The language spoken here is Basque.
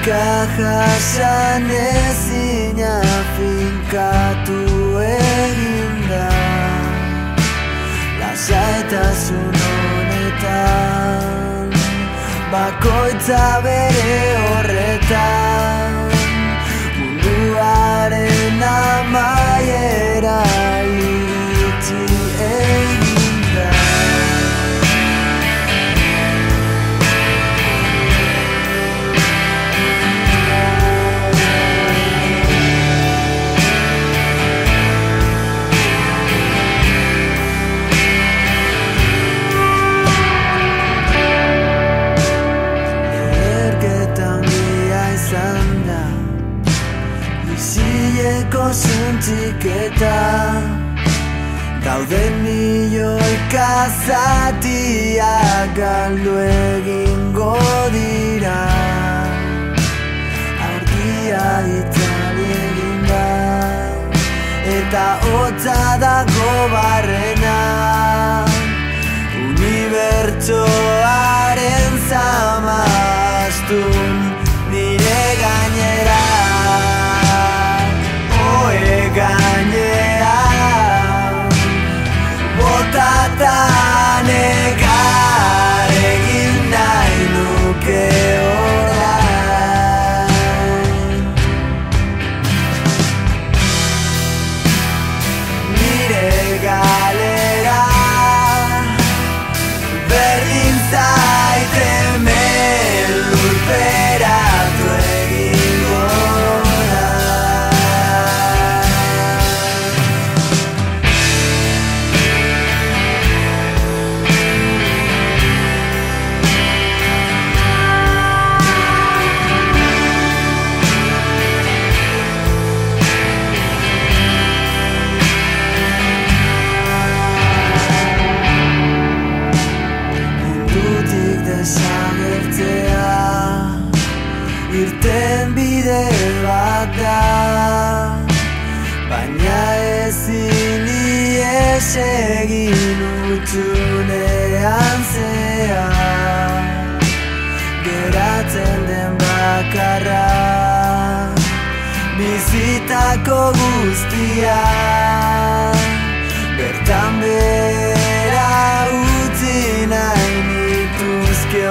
Kajasan ezina finkatu eginda, lasaitasun honetan, bakoitza bere horretan, munduaren amaiera iritsi eginda. Isileko suntziketa, dauden milioika zatiak galdu egingo dira. Argia itzali egin da, eta hotza dago barrena, unibertsoaren zama astun nire gainera. Gainean botatan egar egin nahi nuke orain. Nire galera berdin zait hemen lurperatu egingo. Irten bide bat da, baina ezin ies egin utzunean zehar. Geratzen den bakarra, bizitako guztia, bertan bera utzi nahi nituzke